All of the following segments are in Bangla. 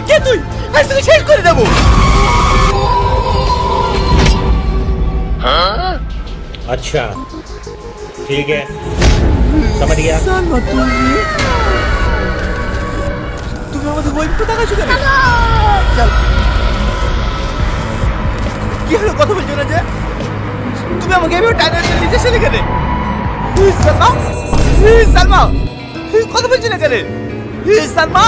কে তুই? আজ তোকে শেষ করে দেবো। अच्छा ठीक है समझ गया। সালমা তুমি আমাদের বই কোথা কাছে কেন? চল কি হলো কথা বলছো না যে? তুমি আমাকে এভাবে টাইনার নিচে ছেলে কেন? সালমা সালমা কথা বলছি না কেন? সালমা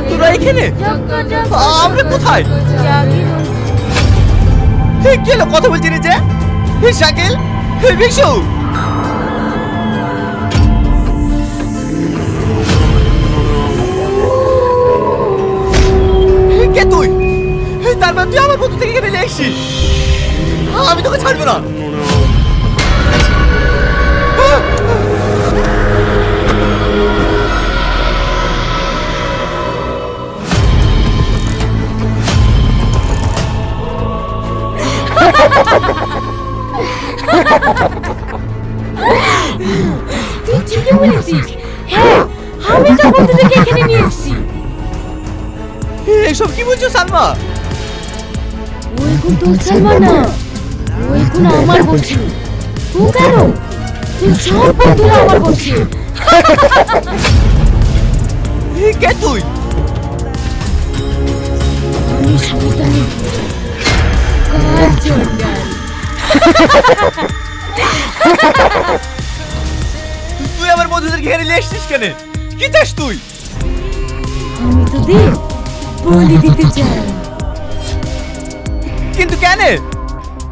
তোরা এখানে? আমরা কোথায়? কি হলো কথা বলছি রে যে? শাকিল বিশু কে তুই? তারপর তুই আমার বন্ধু থেকে এখানে এসেছিস? আমি তোকে ছাড়বো না। তুই ঠিকই বলেছিস। হ্যাঁ আমি তো বন্ধুদেরকে এখানে নিয়ে এসেছি। এসব কি বলছো সালমা? ওই কোন তোর সালমা না, ওই কোন আমার বলছি। ও কেন? তুই সব বন্ধুরা আমার বলছি। কে তুই? আমি শয়তানি তুই আমার বন্ধুদেরকে এখানে নিয়ে এসেছিস কেন? কি চাস তুই? আমি তো দেখ বলি দিতে চাই। কিন্তু কেন?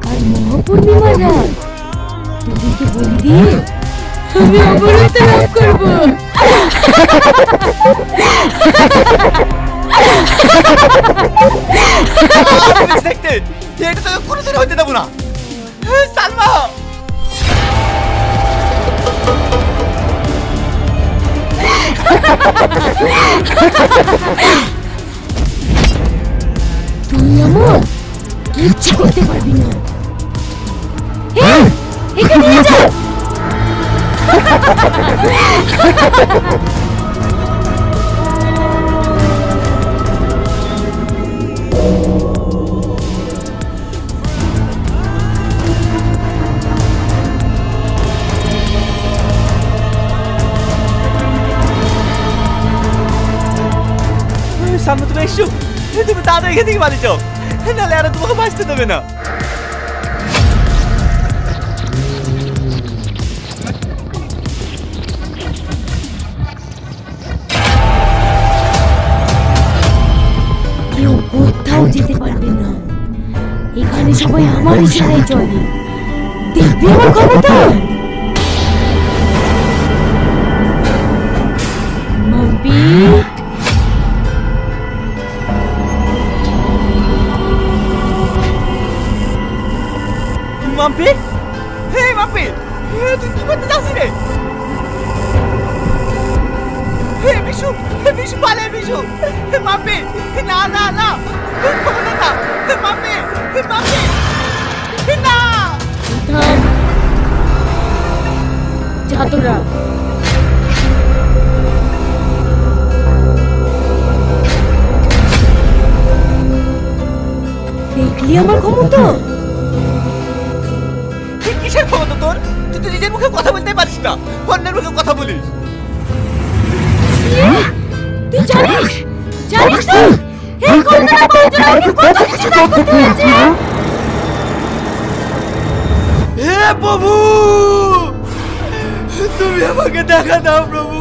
কাল মহাপূর্ণিমা রাত তোদেরকে বলি দিয়ে আমি অমরত্ব লাভ করবো। দেখতে এটা তোকে কোনোদিন হতে দেবো না সালমা। তুই আমার কিচ্ছু করতে পারবি না। একে নিয়ে যা। সামনে তুমি এসো, তুমি তাড়াতাড়ি এখান থেকে বাড়ি যাও, নাহলে আর তোমাকে বাঁচতে দেবে না। কেউ কোথাও যেতে পারবে না। এখানে সবাই আমার ইশারায় চলে। দেখবি আমার ক্ষমতা? মাম্পি মাম্পি, হে মাম্পি, তুই কি করতে যাচ্ছিস রে? হে বিশু, পালে বিশু, মাম্পি, না না না, খবর না, মাম্পি, না। থাম, যা তোরা। দেখলি আমার ক্ষমতা? কিসের ক্ষমতা তোর? তুই তো নিজের মুখে কথা বলতেই পারিস না, অন্যের মুখে কথা বলিস। তুই জানিস জানিস তুই এই ঘটনা পাওয়ার জন্য আমাকে কত কিছু ত্যাগ করতে হয়েছে। হে প্রভু, তুমি আমাকে দেখা দাও প্রভু।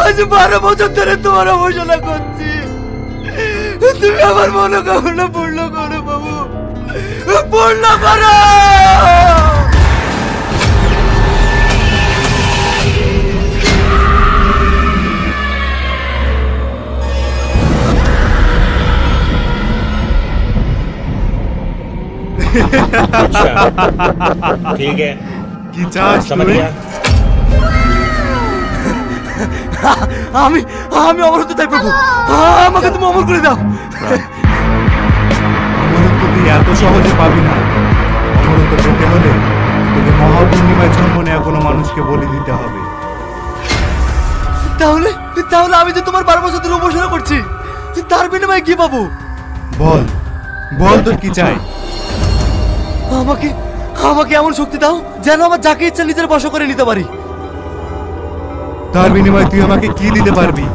আজ 12 বছর ধরে তোমার অবহেলা করছি, তুমি আমার মনোকামনা পূর্ণ করো প্রভু, পূর্ণ করো। अच्छा ठीक है কি চাস समझ তুই? गया আমি আমি অমরত্ব চাই প্রভু, আমাকে তুমি অমর করে দাও। অমরত্ব তুই এত সহজে পাবি না। অমরত্ব পেতে হলে তোকে মহাপূর্ণিমায় জন্ম নেওয়া কোনো মানুষকে বলি দিতে হবে। তাহলে তাহলে আমি যে তোমার 12 বছর ধরে উপাসনা করছি, তার বিনিময়ে কি পাবো? বল বল তোর কি চাই? আমাকে আমাকে এমন শক্তি দাও যেন আমার যাকে ইচ্ছা নিজের বশ করে নিতে পারি। তার বিনিময়ে তুই আমাকে কি দিতে পারবি?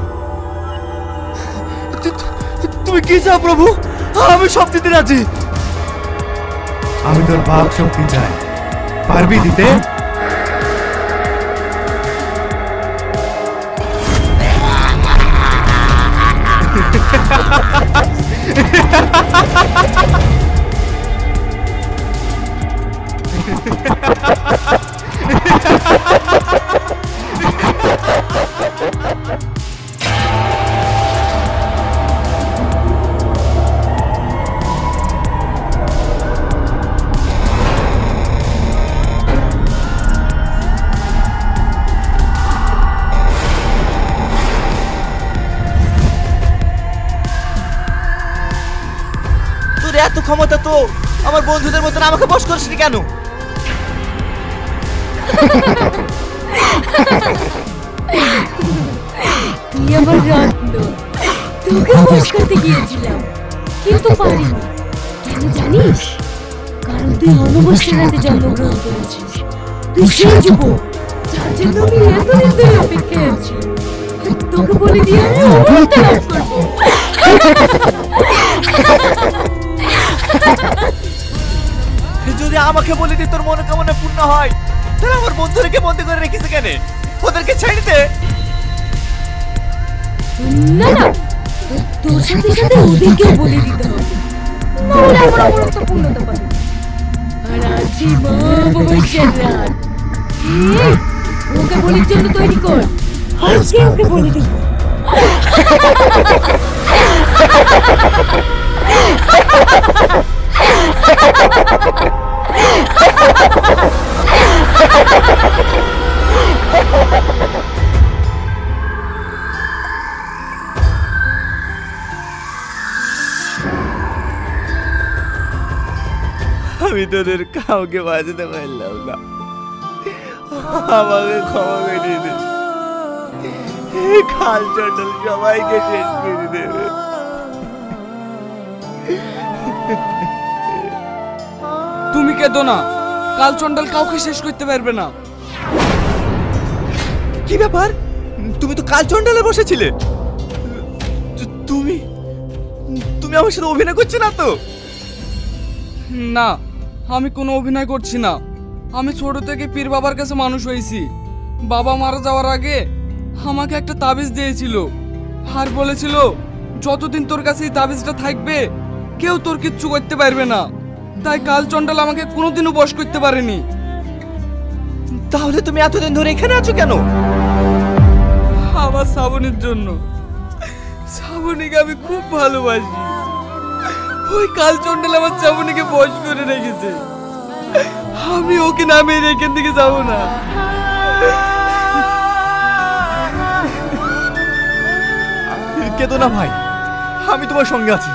তুমি কি চাও প্রভু? আমি সব দিতে রাজি। আমি তোর বাক শক্তি চাই, পারবি দিতে? তোর এত ক্ষমতা তো আমার বন্ধুদের মতন আমাকে বশ করিসনি কেন? তুই আমার রত্ন, তোকে বশ করতে গিয়েছিলাম কিন্তু পারিনি। কেন জানিস? কারণ তুই অমাবস্যার রাতে জন্মগ্রহণ করেছিস। তুই সেই যুবক যার জন্য আমি এতদিন ধরে অপেক্ষায় আছি। তোকে বলে দিয়ে আমি অমরত্ব লাভ করবো। যদি আমাকে বলে দি তোর মনোকামনা পূর্ণ হয়, তাহলে আমার বন্ধুদেরকে বন্দি করে রেখেছে কেন? ওদেরকে ছেড়ে দে। না না, তোর সাথে সাথে ওদেরকেও বলে দিতে হবে, নাহলে আমার অমরত্ব পূর্ণতা পাবে। আর আজই মা অমাবস্যার রাত। ওকে বলির জন্য তৈরি কর, আজকে ওকে বলে দিব। আমি তোদের কাউকে বাঁচাতে পারলাম না, আমাকে ক্ষমা করে দে। এই খাল চন্ডল সবাইকে শেষ করে দেবে। তুমি কেঁদো না, কাল চন্ডাল কাউকে শেষ করতে পারবে না। কি ব্যাপার? তুমি তো কাল চন্ডালে বসেছিলে। তুমি তুমি আমার সাথে অভিনয় করছো না তো? না, আমি কোনো অভিনয় করছি না। আমি ছোট থেকে পীর বাবার কাছে মানুষ হয়েছি। বাবা মারা যাওয়ার আগে আমাকে একটা তাবিজ দিয়েছিল আর বলেছিল যতদিন তোর কাছে এই তাবিজটা থাকবে কেউ তোর কিচ্ছু করতে পারবে না। তাই কাল চন্ডাল আমাকে কোনোদিনও বশ করতে পারেনি। তাহলে তুমি এতদিন ধরে এখানে আছো কেন? আমার শ্রাবণীর জন্য। শ্রাবণীকে আমি খুব ভালোবাসি। ওই কাল চন্ডাল আমার শ্রাবণীকে বশ করে রেখেছে। আমি ওকে নামে এখান থেকে যাবো না। কেঁদো না ভাই, আমি তোমার সঙ্গে আছি।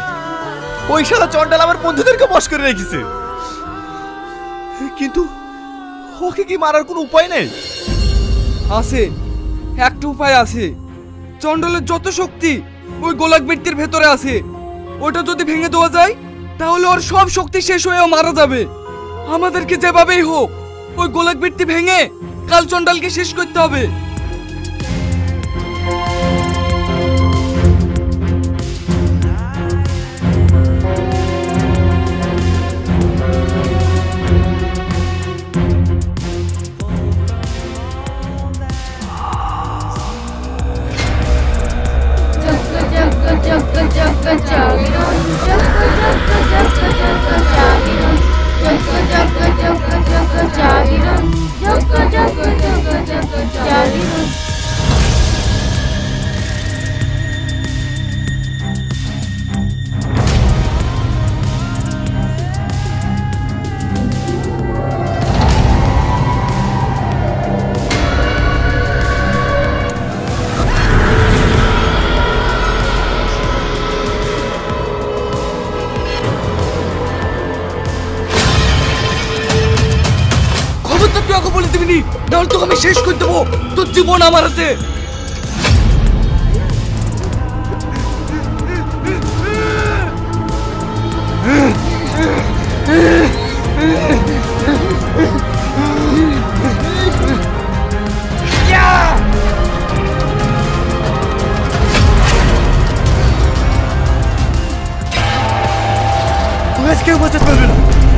ওই শালা চন্ডাল আমার বন্ধুদেরকে বশ করে রেখেছে, কিন্তু ওকে কি মারার কোনো উপায় নেই? আছে, একটা উপায় আছে। চন্ডালের যত শক্তি ওই গোলাক বৃত্তির ভেতরে আছে। ওটা যদি ভেঙে দেওয়া যায় তাহলে ওর সব শক্তি শেষ হয়েও মারা যাবে। আমাদেরকে যেভাবেই হোক ওই গোলক বৃত্তি ভেঙে কাল চন্ডালকে শেষ করতে হবে। খবরটা তুই আগে বলে দিবি নি, নাহলে তোকে আমি শেষ করে দেবো। তোর জীবন আমার হাতে। তোকে আজ কেউ বাঁচাতে পারবে না।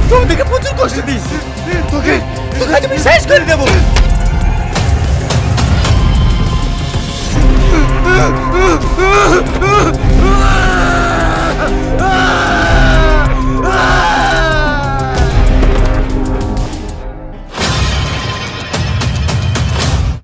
তুমি দেখে প্রচুর কষ্ট দিস। তোকে তোকে আজ আমি শেষ করে দেবো।